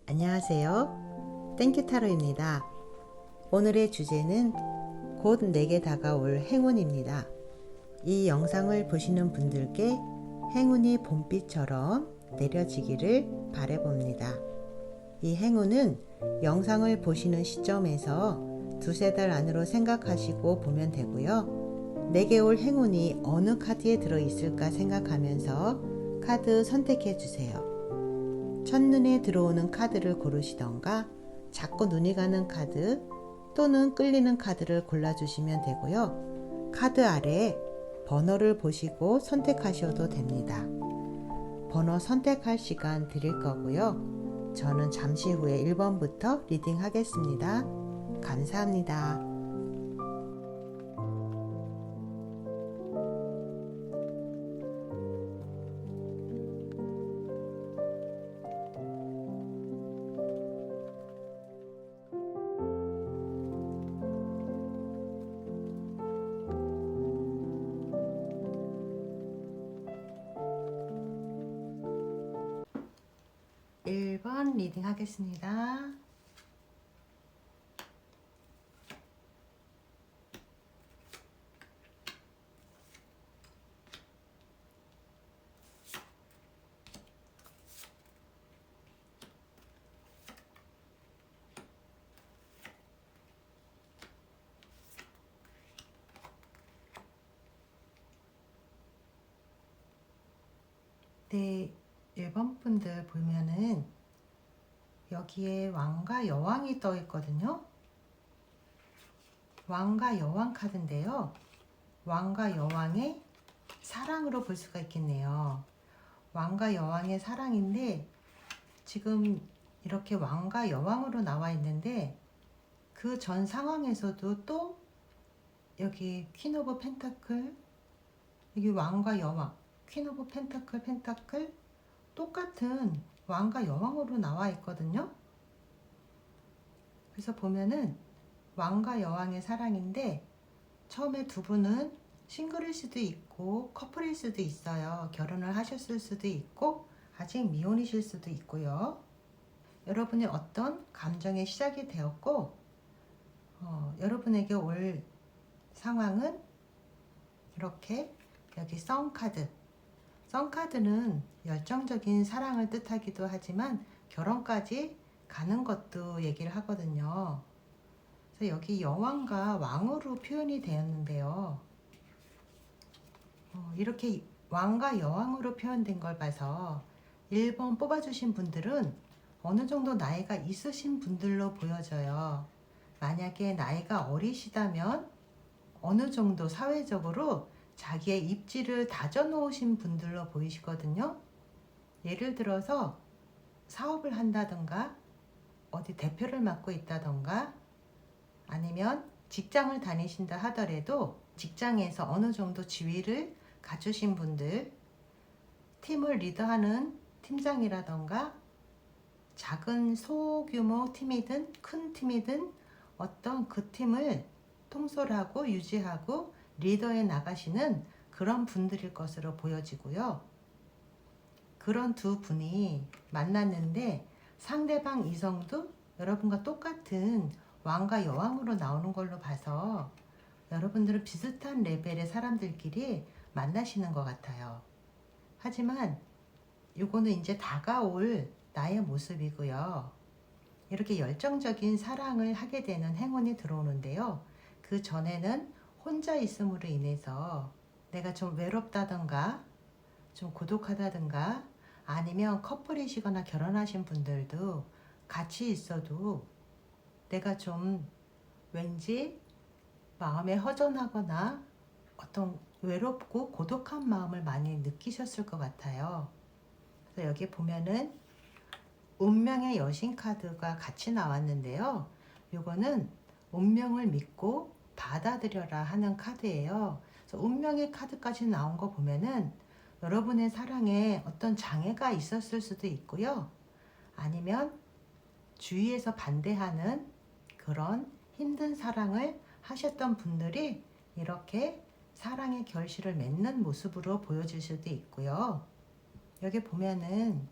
안녕하세요. 땡큐타로입니다. 오늘의 주제는 곧 내게 다가올 행운입니다. 이 영상을 보시는 분들께 행운이 봄비처럼 내려지기를 바라봅니다. 이 행운은 영상을 보시는 시점에서 두세 달 안으로 생각하시고 보면 되고요. 내게 올 행운이 어느 카드에 들어있을까 생각하면서 카드 선택해 주세요. 첫눈에 들어오는 카드를 고르시던가 자꾸 눈이 가는 카드 또는 끌리는 카드를 골라주시면 되고요. 카드 아래 번호를 보시고 선택하셔도 됩니다. 번호 선택할 시간 드릴 거고요. 저는 잠시 후에 1번부터 리딩 하겠습니다. 감사합니다. 1번 리딩 하겠습니다. 네, 1번 분들 보면은 여기에 왕과 여왕이 떠 있거든요. 왕과 여왕 카드인데요. 왕과 여왕의 사랑으로 볼 수가 있겠네요. 왕과 여왕의 사랑인데 지금 이렇게 왕과 여왕으로 나와 있는데 그 전 상황에서도 또 여기 퀸 오브 펜타클, 여기 왕과 여왕, 퀸 오브 펜타클, 펜타클 똑같은 왕과 여왕으로 나와 있거든요. 그래서 보면은 왕과 여왕의 사랑인데 처음에 두 분은 싱글일 수도 있고 커플일 수도 있어요. 결혼을 하셨을 수도 있고 아직 미혼이실 수도 있고요. 여러분이 어떤 감정의 시작이 되었고 여러분에게 올 상황은 이렇게 여기 썬카드, 썬카드는 열정적인 사랑을 뜻하기도 하지만 결혼까지 가는 것도 얘기를 하거든요. 그래서 여기 여왕과 왕으로 표현이 되었는데요. 이렇게 왕과 여왕으로 표현된 걸 봐서 1번 뽑아주신 분들은 어느 정도 나이가 있으신 분들로 보여져요. 만약에 나이가 어리시다면 어느 정도 사회적으로 자기의 입지를 다져놓으신 분들로 보이시거든요. 예를 들어서 사업을 한다던가 어디 대표를 맡고 있다던가 아니면 직장을 다니신다 하더라도 직장에서 어느 정도 지위를 갖추신 분들, 팀을 리더하는 팀장이라던가 작은 소규모 팀이든 큰 팀이든 어떤 그 팀을 통솔하고 유지하고 리더에 나가시는 그런 분들일 것으로 보여지고요. 그런 두 분이 만났는데 상대방 이성도 여러분과 똑같은 왕과 여왕으로 나오는 걸로 봐서 여러분들은 비슷한 레벨의 사람들끼리 만나시는 것 같아요. 하지만 이거는 이제 다가올 나의 모습이고요. 이렇게 열정적인 사랑을 하게 되는 행운이 들어오는데요. 그 전에는 혼자 있음으로 인해서 내가 좀 외롭다던가 좀 고독하다던가 아니면 커플이시거나 결혼하신 분들도 같이 있어도 내가 좀 왠지 마음에 허전하거나 어떤 외롭고 고독한 마음을 많이 느끼셨을 것 같아요. 그래서 여기 보면은 운명의 여신 카드가 같이 나왔는데요. 이거는 운명을 믿고 받아들여라 하는 카드예요. 그래서 운명의 카드까지 나온 거 보면은 여러분의 사랑에 어떤 장애가 있었을 수도 있고요. 아니면 주위에서 반대하는 그런 힘든 사랑을 하셨던 분들이 이렇게 사랑의 결실을 맺는 모습으로 보여질 수도 있고요. 여기 보면은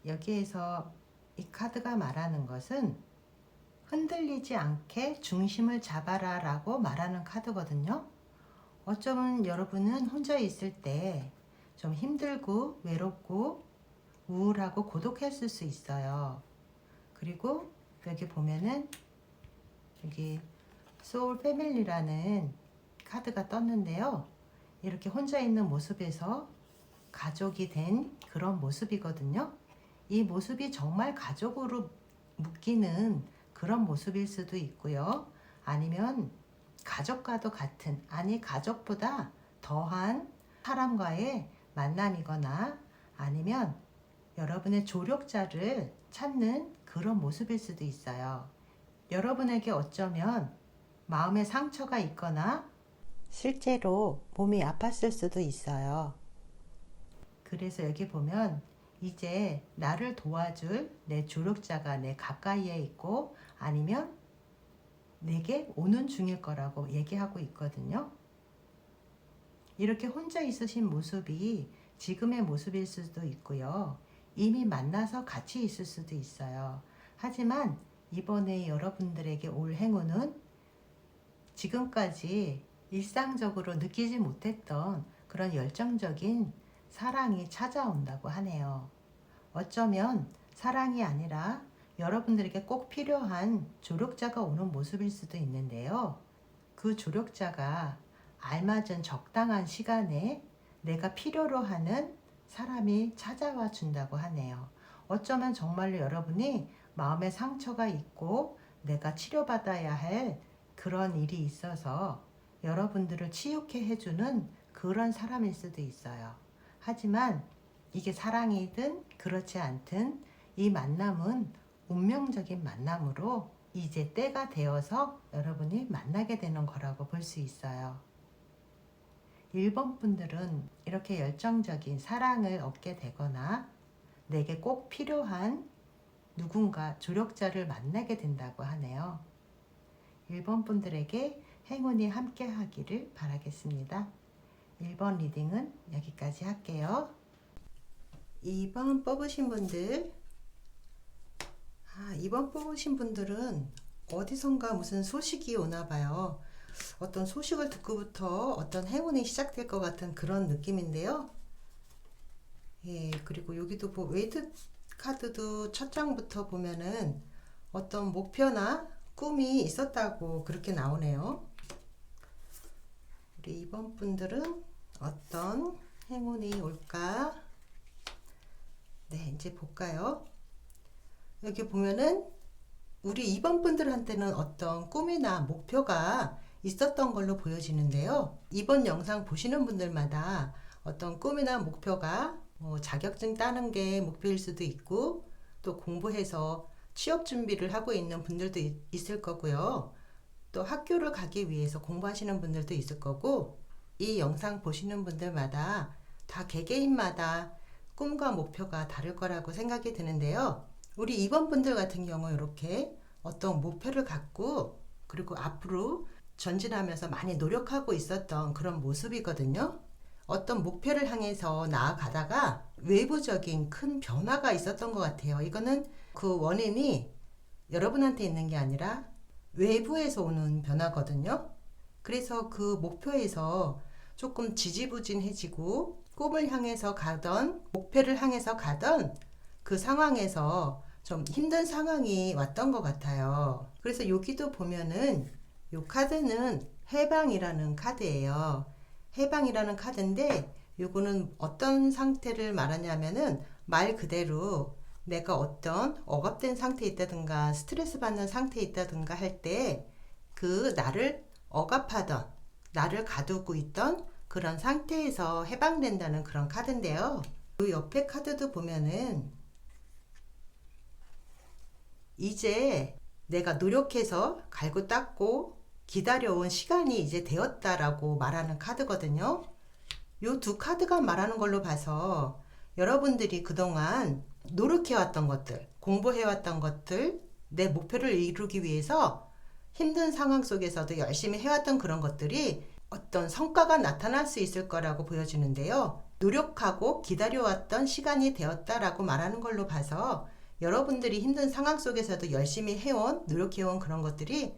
여기에서 이 카드가 말하는 것은 흔들리지 않게 중심을 잡아라 라고 말하는 카드거든요. 어쩌면 여러분은 혼자 있을 때 좀 힘들고 외롭고 우울하고 고독했을 수 있어요. 그리고 여기 보면은 여기 소울 패밀리라는 카드가 떴는데요. 이렇게 혼자 있는 모습에서 가족이 된 그런 모습이거든요. 이 모습이 정말 가족으로 묶이는 그런 모습일 수도 있고요. 아니면 가족과도 같은, 아니 가족보다 더한 사람과의 만남이거나 아니면 여러분의 조력자를 찾는 그런 모습일 수도 있어요. 여러분에게 어쩌면 마음에 상처가 있거나 실제로 몸이 아팠을 수도 있어요. 그래서 여기 보면 이제 나를 도와줄 내 조력자가 내 가까이에 있고 아니면 내게 오는 중일 거라고 얘기하고 있거든요. 이렇게 혼자 있으신 모습이 지금의 모습일 수도 있고요. 이미 만나서 같이 있을 수도 있어요. 하지만 이번에 여러분들에게 올 행운은 지금까지 일상적으로 느끼지 못했던 그런 열정적인 사랑이 찾아온다고 하네요. 어쩌면 사랑이 아니라 여러분들에게 꼭 필요한 조력자가 오는 모습일 수도 있는데요. 그 조력자가 알맞은 적당한 시간에 내가 필요로 하는 사람이 찾아와 준다고 하네요. 어쩌면 정말로 여러분이 마음에 상처가 있고 내가 치료받아야 할 그런 일이 있어서 여러분들을 치유케 해주는 그런 사람일 수도 있어요. 하지만 이게 사랑이든 그렇지 않든 이 만남은 운명적인 만남으로 이제 때가 되어서 여러분이 만나게 되는 거라고 볼 수 있어요. 1번 분들은 이렇게 열정적인 사랑을 얻게 되거나 내게 꼭 필요한 누군가 조력자를 만나게 된다고 하네요. 1번 분들에게 행운이 함께 하기를 바라겠습니다. 1번 리딩은 여기까지 할게요. 2번 뽑으신 분들, 2번 뽑으신 분들은 어디선가 무슨 소식이 오나 봐요. 어떤 소식을 듣고부터 어떤 행운이 시작될 것 같은 그런 느낌인데요. 예, 그리고 여기도 웨이트 카드도 첫 장부터 보면은 어떤 목표나 꿈이 있었다고 그렇게 나오네요. 우리 2번 분들은 어떤 행운이 올까? 네, 이제 볼까요? 여기 보면은 우리 2번 분들한테는 어떤 꿈이나 목표가 있었던 걸로 보여지는데요. 이번 영상 보시는 분들마다 어떤 꿈이나 목표가 자격증 따는 게 목표일 수도 있고 또 공부해서 취업 준비를 하고 있는 분들도 있을 거고요. 또 학교를 가기 위해서 공부하시는 분들도 있을 거고 이 영상 보시는 분들마다 다 개개인마다 꿈과 목표가 다를 거라고 생각이 드는데요. 우리 2번 분들 같은 경우 이렇게 어떤 목표를 갖고 그리고 앞으로 전진하면서 많이 노력하고 있었던 그런 모습이거든요. 어떤 목표를 향해서 나아가다가 외부적인 큰 변화가 있었던 것 같아요. 이거는 그 원인이 여러분한테 있는 게 아니라 외부에서 오는 변화거든요. 그래서 그 목표에서 조금 지지부진해지고 꿈을 향해서 가던 목표를 향해서 가던 그 상황에서 좀 힘든 상황이 왔던 것 같아요. 그래서 여기도 보면은 이 카드는 해방이라는 카드예요. 해방이라는 카드인데 요거는 어떤 상태를 말하냐면은 말 그대로 내가 어떤 억압된 상태에 있다든가 스트레스 받는 상태에 있다든가 할 때 그 나를 억압하던 나를 가두고 있던 그런 상태에서 해방된다는 그런 카드인데요. 그 옆에 카드도 보면은 이제 내가 노력해서 갈고 닦고 기다려온 시간이 이제 되었다라고 말하는 카드거든요. 요 두 카드가 말하는 걸로 봐서 여러분들이 그동안 노력해왔던 것들, 공부해왔던 것들, 내 목표를 이루기 위해서 힘든 상황 속에서도 열심히 해왔던 그런 것들이 어떤 성과가 나타날 수 있을 거라고 보여지는데요. 노력하고 기다려왔던 시간이 되었다라고 말하는 걸로 봐서 여러분들이 힘든 상황 속에서도 열심히 해온, 노력해온 그런 것들이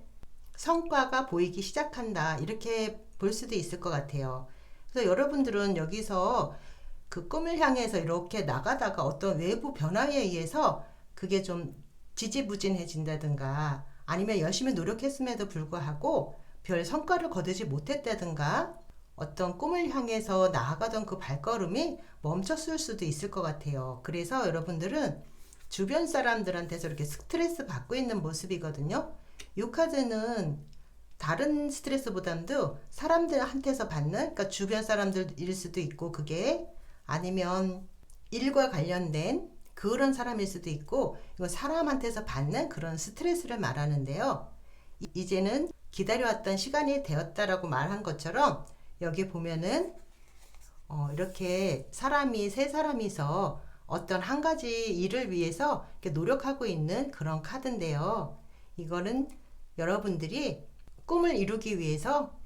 성과가 보이기 시작한다. 이렇게 볼 수도 있을 것 같아요. 그래서 여러분들은 여기서 그 꿈을 향해서 이렇게 나가다가 어떤 외부 변화에 의해서 그게 좀 지지부진해진다든가 아니면 열심히 노력했음에도 불구하고 별 성과를 거두지 못했다든가 어떤 꿈을 향해서 나아가던 그 발걸음이 멈췄을 수도 있을 것 같아요. 그래서 여러분들은 주변 사람들한테서 이렇게 스트레스 받고 있는 모습이거든요. 이 카드는 다른 스트레스보다도 사람들한테서 받는, 그러니까 주변 사람들일 수도 있고 그게 아니면 일과 관련된 그런 사람일 수도 있고 이건 사람한테서 받는 그런 스트레스를 말하는데요. 이제는 기다려왔던 시간이 되었다라고 말한 것처럼 여기 보면은 이렇게 세 사람이서 어떤 한 가지 일을 위해서 이렇게 노력하고 있는 그런 카드인데요. 이거는 여러분들이 꿈을 이루기 위해서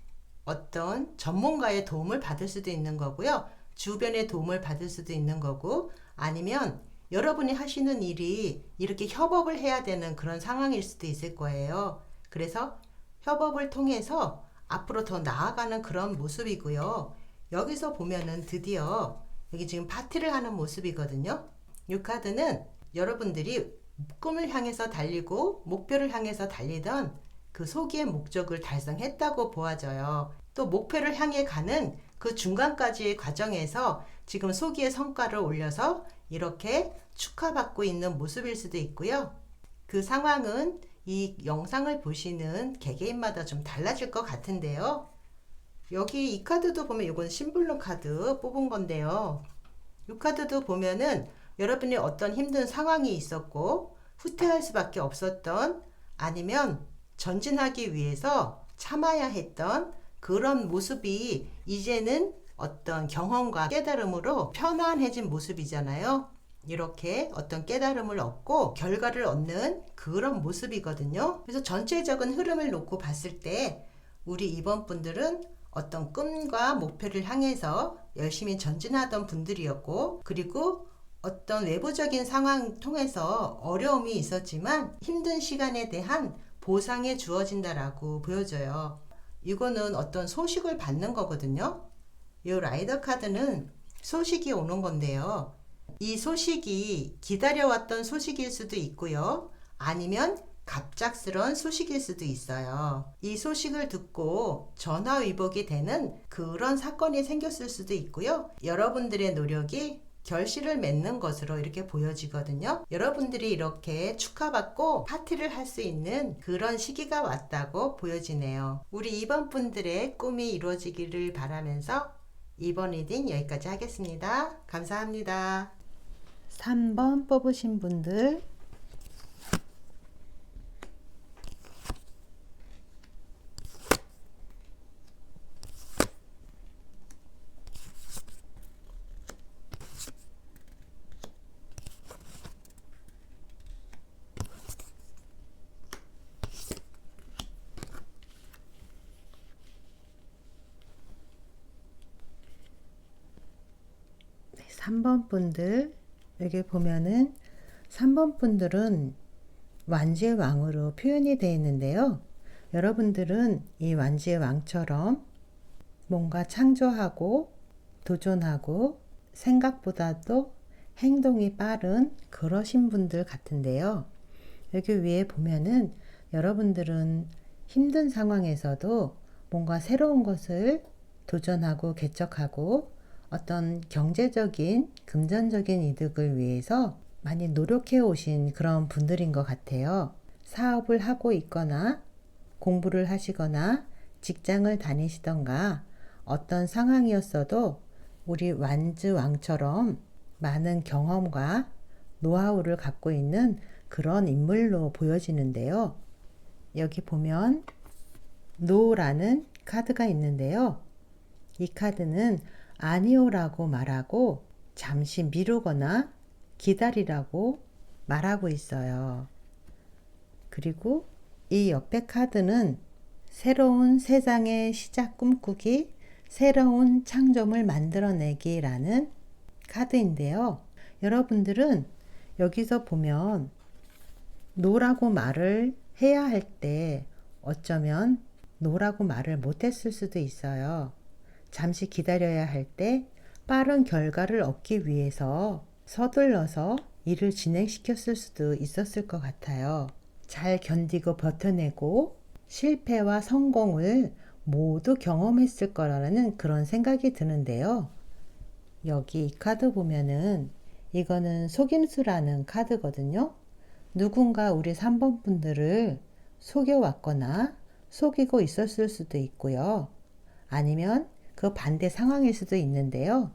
어떤 전문가의 도움을 받을 수도 있는 거고요. 주변의 도움을 받을 수도 있는 거고 아니면 여러분이 하시는 일이 이렇게 협업을 해야 되는 그런 상황일 수도 있을 거예요. 그래서 협업을 통해서 앞으로 더 나아가는 그런 모습이고요. 여기서 보면은 드디어 여기 지금 파티를 하는 모습이거든요. 이 카드는 여러분들이 꿈을 향해서 달리고 목표를 향해서 달리던 그 소기의 목적을 달성했다고 보아져요. 또 목표를 향해 가는 그 중간까지의 과정에서 지금 소기의 성과를 올려서 이렇게 축하받고 있는 모습일 수도 있고요. 그 상황은 이 영상을 보시는 개개인마다 좀 달라질 것 같은데요. 여기 이 카드도 보면 이건 심블루 카드 뽑은 건데요. 이 카드도 보면은 여러분이 어떤 힘든 상황이 있었고 후퇴할 수밖에 없었던 아니면 전진하기 위해서 참아야 했던 그런 모습이 이제는 어떤 경험과 깨달음으로 편안해진 모습이잖아요. 이렇게 어떤 깨달음을 얻고 결과를 얻는 그런 모습이거든요. 그래서 전체적인 흐름을 놓고 봤을 때 우리 이번 분들은 어떤 꿈과 목표를 향해서 열심히 전진하던 분들이었고 그리고 어떤 외부적인 상황 통해서 어려움이 있었지만 힘든 시간에 대한 보상이 주어진다라고 보여져요. 이거는 어떤 소식을 받는 거거든요. 이 라이더 카드는 소식이 오는 건데요. 이 소식이 기다려왔던 소식일 수도 있고요. 아니면 갑작스러운 소식일 수도 있어요. 이 소식을 듣고 전화위복이 되는 그런 사건이 생겼을 수도 있고요. 여러분들의 노력이 결실을 맺는 것으로 이렇게 보여지거든요. 여러분들이 이렇게 축하받고 파티를 할 수 있는 그런 시기가 왔다고 보여지네요. 우리 2번 분들의 꿈이 이루어지기를 바라면서 2번 리딩 여기까지 하겠습니다. 감사합니다. 3번 뽑으신 분들 네, 3번 분들 여기 보면은 3번 분들은 완지의 왕으로 표현이 되어 있는데요. 여러분들은 이 완지의 왕처럼 뭔가 창조하고 도전하고 생각보다도 행동이 빠른 그러신 분들 같은데요. 여기 위에 보면은 여러분들은 힘든 상황에서도 뭔가 새로운 것을 도전하고 개척하고 어떤 경제적인 금전적인 이득을 위해서 많이 노력해 오신 그런 분들인 것 같아요. 사업을 하고 있거나 공부를 하시거나 직장을 다니시던가 어떤 상황이었어도 우리 완즈 왕처럼 많은 경험과 노하우를 갖고 있는 그런 인물로 보여지는데요. 여기 보면 노라는 카드가 있는데요. 이 카드는 아니오라고 말하고 잠시 미루거나 기다리라고 말하고 있어요. 그리고 이 옆에 카드는 새로운 세상의 시작 꿈꾸기, 새로운 창조물 만들어내기라는 카드인데요. 여러분들은 여기서 보면 노라고 말을 해야 할 때 어쩌면 노라고 말을 못했을 수도 있어요. 잠시 기다려야 할 때 빠른 결과를 얻기 위해서 서둘러서 일을 진행시켰을 수도 있었을 것 같아요. 잘 견디고 버텨내고 실패와 성공을 모두 경험했을 거라는 그런 생각이 드는데요. 여기 이 카드 보면은 이거는 속임수라는 카드거든요. 누군가 우리 3번 분들을 속여왔거나 속이고 있었을 수도 있고요. 아니면 그 반대 상황일 수도 있는데요.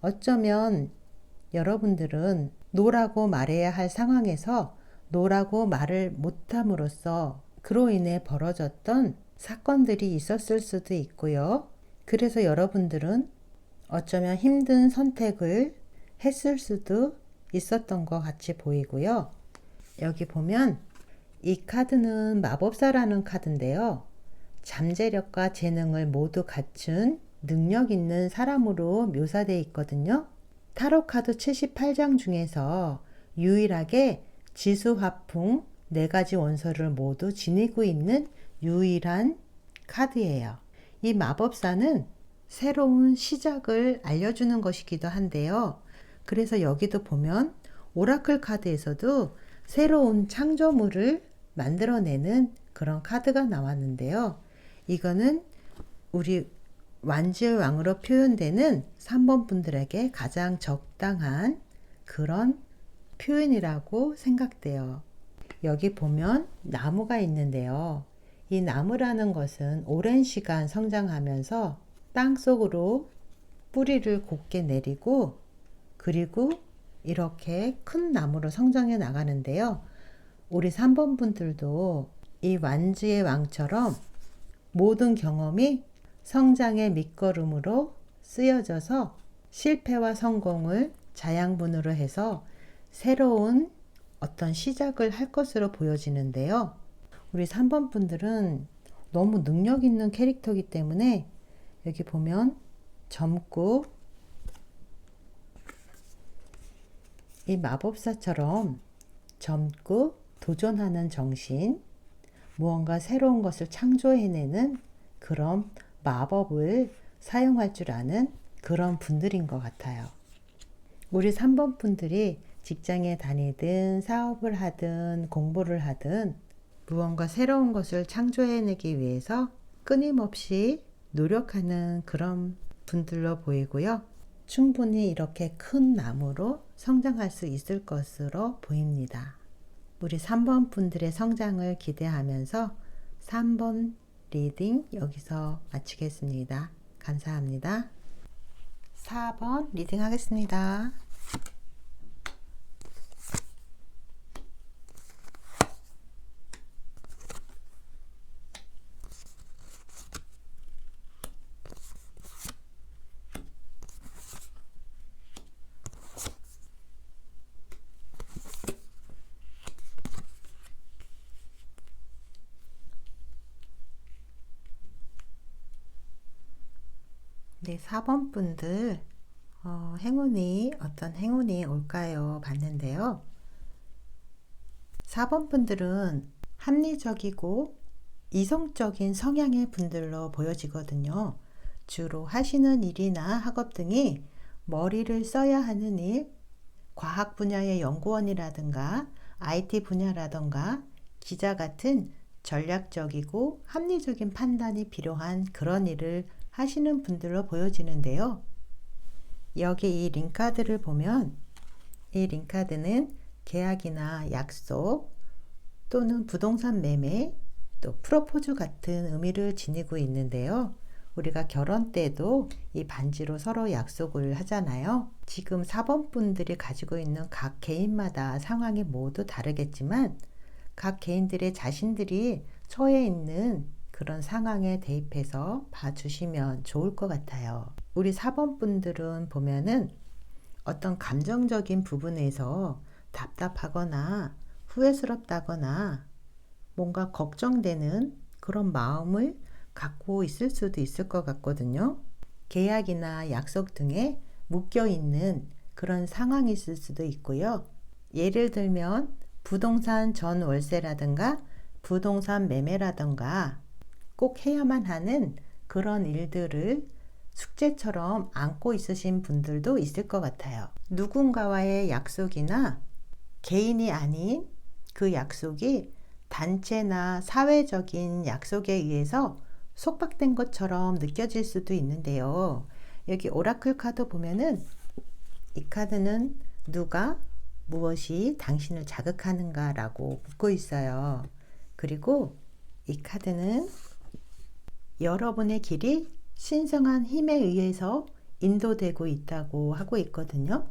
어쩌면 여러분들은 노라고 말해야 할 상황에서 노라고 말을 못함으로써 그로 인해 벌어졌던 사건들이 있었을 수도 있고요. 그래서 여러분들은 어쩌면 힘든 선택을 했을 수도 있었던 것 같이 보이고요. 여기 보면 이 카드는 마법사라는 카드인데요. 잠재력과 재능을 모두 갖춘 능력 있는 사람으로 묘사되어 있거든요. 타로 카드 78장 중에서 유일하게 지수화풍 4가지 원소를 모두 지니고 있는 유일한 카드예요. 이 마법사는 새로운 시작을 알려주는 것이기도 한데요. 그래서 여기도 보면 오라클 카드에서도 새로운 창조물을 만들어내는 그런 카드가 나왔는데요. 이거는 우리 완지의 왕으로 표현되는 3번 분들에게 가장 적당한 그런 표현이라고 생각돼요. 여기 보면 나무가 있는데요. 이 나무라는 것은 오랜 시간 성장하면서 땅속으로 뿌리를 곧게 내리고 그리고 이렇게 큰 나무로 성장해 나가는데요. 우리 3번 분들도 이 완지의 왕처럼 모든 경험이 성장의 밑거름으로 쓰여져서 실패와 성공을 자양분으로 해서 새로운 어떤 시작을 할 것으로 보여지는데요. 우리 3번 분들은 너무 능력 있는 캐릭터이기 때문에 여기 보면 젊고 이 마법사처럼 젊고 도전하는 정신, 무언가 새로운 것을 창조해내는 그런 마법을 사용할 줄 아는 그런 분들인 것 같아요. 우리 3번 분들이 직장에 다니든 사업을 하든 공부를 하든 무언가 새로운 것을 창조해내기 위해서 끊임없이 노력하는 그런 분들로 보이고요. 충분히 이렇게 큰 나무로 성장할 수 있을 것으로 보입니다. 우리 3번 분들의 성장을 기대하면서 3번 리딩 여기서 마치겠습니다. 감사합니다. 4번 리딩 하겠습니다. 네, 4번 분들 어떤 행운이 올까요? 봤는데요. 4번 분들은 합리적이고 이성적인 성향의 분들로 보여지거든요. 주로 하시는 일이나 학업 등이 머리를 써야 하는 일, 과학 분야의 연구원이라든가 IT 분야라든가 기자 같은 전략적이고 합리적인 판단이 필요한 그런 일을 하시는 분들로 보여지는데요. 여기 이 링카드를 보면 이 링카드는 계약이나 약속 또는 부동산 매매 또 프로포즈 같은 의미를 지니고 있는데요. 우리가 결혼 때도 이 반지로 서로 약속을 하잖아요. 지금 4번 분들이 가지고 있는 각 개인마다 상황이 모두 다르겠지만 각 개인들의 자신들이 처해 있는 그런 상황에 대입해서 봐주시면 좋을 것 같아요. 우리 4번 분들은 보면은 어떤 감정적인 부분에서 답답하거나 후회스럽다거나 뭔가 걱정되는 그런 마음을 갖고 있을 수도 있을 것 같거든요. 계약이나 약속 등에 묶여 있는 그런 상황이 있을 수도 있고요. 예를 들면 부동산 전월세라든가 부동산 매매라든가 꼭 해야만 하는 그런 일들을 숙제처럼 안고 있으신 분들도 있을 것 같아요. 누군가와의 약속이나 개인이 아닌 그 약속이 단체나 사회적인 약속에 의해서 속박된 것처럼 느껴질 수도 있는데요. 여기 오라클 카드 보면은 이 카드는 누가 무엇이 당신을 자극하는가 라고 묻고 있어요. 그리고 이 카드는 여러분의 길이 신성한 힘에 의해서 인도되고 있다고 하고 있거든요.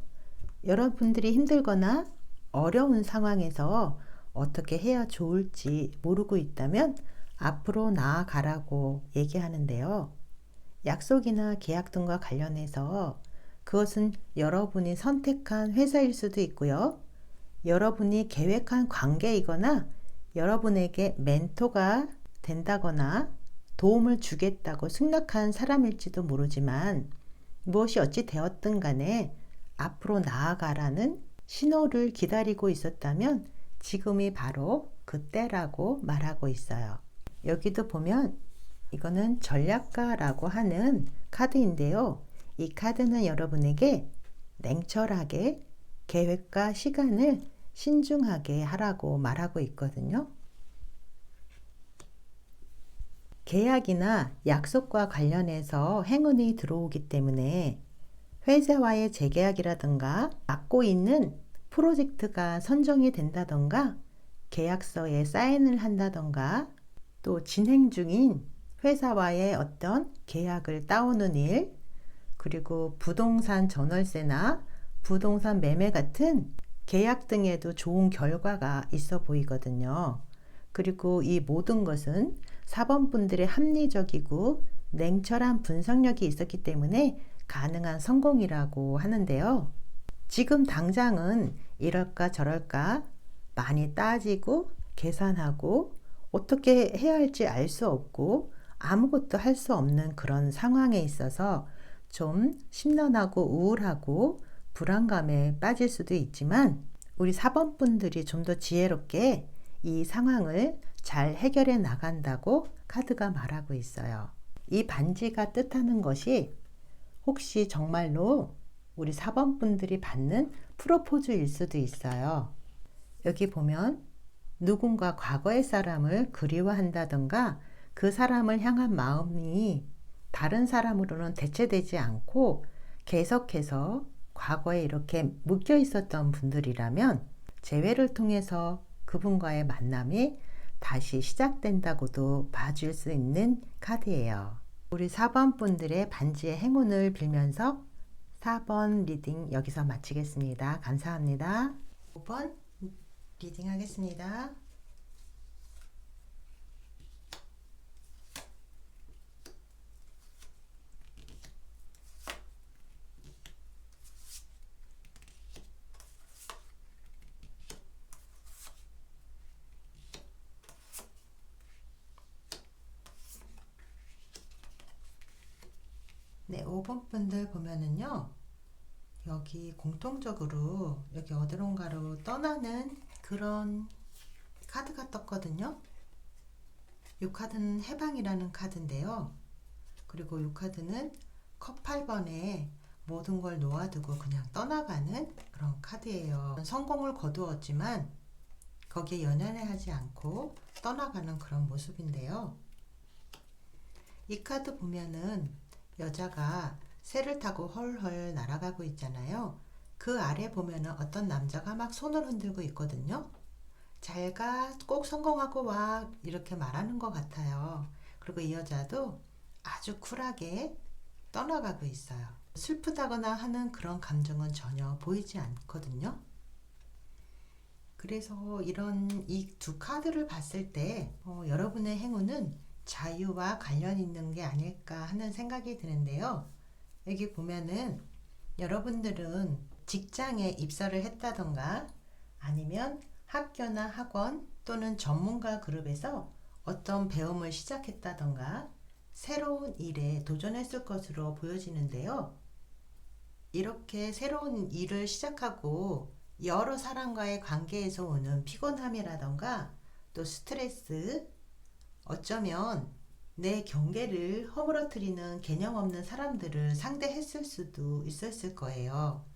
여러분들이 힘들거나 어려운 상황에서 어떻게 해야 좋을지 모르고 있다면 앞으로 나아가라고 얘기하는데요. 약속이나 계약 등과 관련해서 그것은 여러분이 선택한 회사일 수도 있고요. 여러분이 계획한 관계이거나 여러분에게 멘토가 된다거나 도움을 주겠다고 승낙한 사람일지도 모르지만 무엇이 어찌 되었든 간에 앞으로 나아가라는 신호를 기다리고 있었다면 지금이 바로 그때라고 말하고 있어요. 여기도 보면 이거는 전략가라고 하는 카드인데요. 이 카드는 여러분에게 냉철하게 계획과 시간을 신중하게 하라고 말하고 있거든요. 계약이나 약속과 관련해서 행운이 들어오기 때문에 회사와의 재계약이라든가 맡고 있는 프로젝트가 선정이 된다던가 계약서에 사인을 한다던가 또 진행 중인 회사와의 어떤 계약을 따오는 일, 그리고 부동산 전월세나 부동산 매매 같은 계약 등에도 좋은 결과가 있어 보이거든요. 그리고 이 모든 것은 4번 분들의 합리적이고 냉철한 분석력이 있었기 때문에 가능한 성공이라고 하는데요. 지금 당장은 이럴까 저럴까 많이 따지고 계산하고 어떻게 해야 할지 알 수 없고 아무것도 할 수 없는 그런 상황에 있어서 좀 심란하고 우울하고 불안감에 빠질 수도 있지만 우리 4번 분들이 좀 더 지혜롭게 이 상황을 잘 해결해 나간다고 카드가 말하고 있어요. 이 반지가 뜻하는 것이 혹시 정말로 우리 4번 분들이 받는 프로포즈일 수도 있어요. 여기 보면 누군가 과거의 사람을 그리워한다던가 그 사람을 향한 마음이 다른 사람으로는 대체되지 않고 계속해서 과거에 이렇게 묶여 있었던 분들이라면 재회를 통해서 그분과의 만남이 다시 시작된다고도 봐줄 수 있는 카드예요. 우리 4번 분들의 반지의 행운을 빌면서 4번 리딩 여기서 마치겠습니다. 감사합니다. 5번 리딩 하겠습니다. 네, 5번 분들 보면은요. 여기 공통적으로 여기 어디론가로 떠나는 그런 카드가 떴거든요. 이 카드는 해방이라는 카드인데요. 그리고 이 카드는 컵 8번에 모든 걸 놓아두고 그냥 떠나가는 그런 카드예요. 성공을 거두었지만 거기에 연연해하지 않고 떠나가는 그런 모습인데요. 이 카드 보면은 여자가 새를 타고 헐헐 날아가고 있잖아요. 그 아래 보면은 어떤 남자가 막 손을 흔들고 있거든요. 잘 가, 꼭 성공하고 와 이렇게 말하는 것 같아요. 그리고 이 여자도 아주 쿨하게 떠나가고 있어요. 슬프다거나 하는 그런 감정은 전혀 보이지 않거든요. 그래서 이런 이 두 카드를 봤을 때 여러분의 행운은 자유와 관련 있는 게 아닐까 하는 생각이 드는데요. 여기 보면은 여러분들은 직장에 입사를 했다던가 아니면 학교나 학원 또는 전문가 그룹에서 어떤 배움을 시작했다던가 새로운 일에 도전했을 것으로 보여지는데요. 이렇게 새로운 일을 시작하고 여러 사람과의 관계에서 오는 피곤함이라던가 또 스트레스, 어쩌면 내 경계를 허물어뜨리는 개념 없는 사람들을 상대했을 수도 있었을 거예요.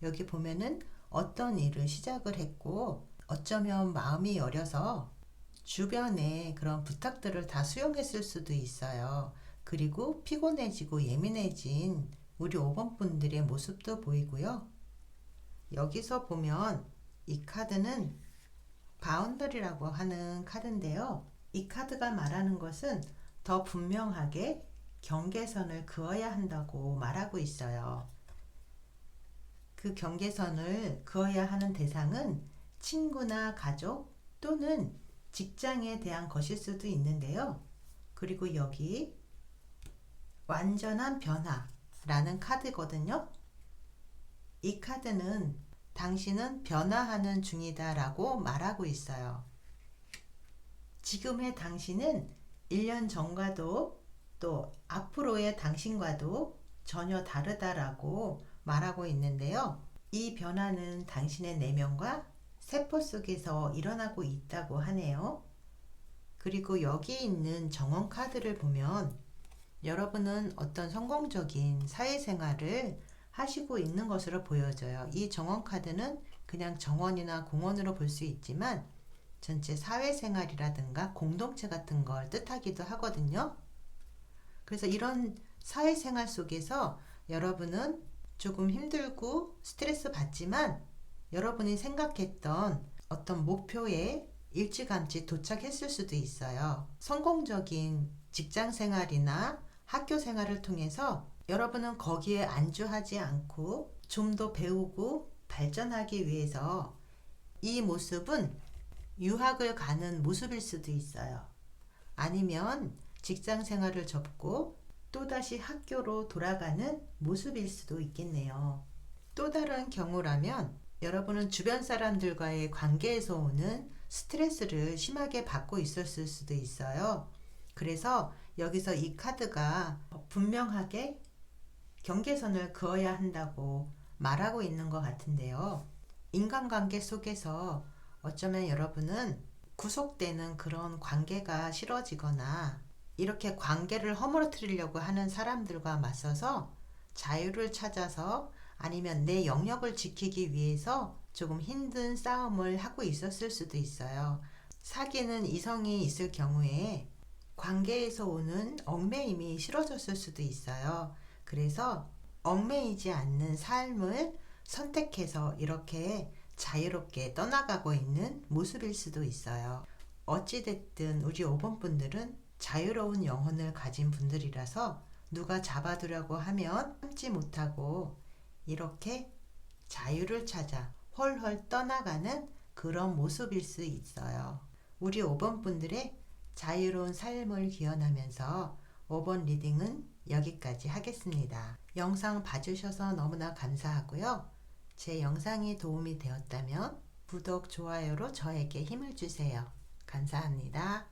여기 보면은 어떤 일을 시작을 했고 어쩌면 마음이 여려서 주변에 그런 부탁들을 다 수용했을 수도 있어요. 그리고 피곤해지고 예민해진 우리 5번 분들의 모습도 보이고요. 여기서 보면 이 카드는 바운더리라고 하는 카드인데요. 이 카드가 말하는 것은 더 분명하게 경계선을 그어야 한다고 말하고 있어요. 그 경계선을 그어야 하는 대상은 친구나 가족 또는 직장에 대한 것일 수도 있는데요. 그리고 여기 완전한 변화라는 카드거든요. 이 카드는 당신은 변화하는 중이다 라고 말하고 있어요. 지금의 당신은 1년 전과도 또 앞으로의 당신과도 전혀 다르다라고 말하고 있는데요. 이 변화는 당신의 내면과 세포 속에서 일어나고 있다고 하네요. 그리고 여기 있는 정원 카드를 보면 여러분은 어떤 성공적인 사회생활을 하시고 있는 것으로 보여져요. 이 정원 카드는 그냥 정원이나 공원으로 볼 수 있지만 전체 사회생활이라든가 공동체 같은 걸 뜻하기도 하거든요. 그래서 이런 사회생활 속에서 여러분은 조금 힘들고 스트레스 받지만 여러분이 생각했던 어떤 목표에 일찌감치 도착했을 수도 있어요. 성공적인 직장 생활이나 학교 생활을 통해서 여러분은 거기에 안주하지 않고 좀 더 배우고 발전하기 위해서 이 모습은 유학을 가는 모습일 수도 있어요. 아니면 직장 생활을 접고 또다시 학교로 돌아가는 모습일 수도 있겠네요. 또 다른 경우라면 여러분은 주변 사람들과의 관계에서 오는 스트레스를 심하게 받고 있었을 수도 있어요. 그래서 여기서 이 카드가 분명하게 경계선을 그어야 한다고 말하고 있는 것 같은데요. 인간관계 속에서 어쩌면 여러분은 구속되는 그런 관계가 싫어지거나 이렇게 관계를 허물어뜨리려고 하는 사람들과 맞서서 자유를 찾아서 아니면 내 영역을 지키기 위해서 조금 힘든 싸움을 하고 있었을 수도 있어요. 사귀는 이성이 있을 경우에 관계에서 오는 얽매임이 싫어졌을 수도 있어요. 그래서 얽매이지 않는 삶을 선택해서 이렇게 자유롭게 떠나가고 있는 모습일 수도 있어요. 어찌됐든 우리 5번 분들은 자유로운 영혼을 가진 분들이라서 누가 잡아두려고 하면 참지 못하고 이렇게 자유를 찾아 헐헐 떠나가는 그런 모습일 수 있어요. 우리 5번 분들의 자유로운 삶을 기원하면서 5번 리딩은 여기까지 하겠습니다. 영상 봐주셔서 너무나 감사하고요. 제 영상이 도움이 되었다면 구독, 좋아요로 저에게 힘을 주세요. 감사합니다.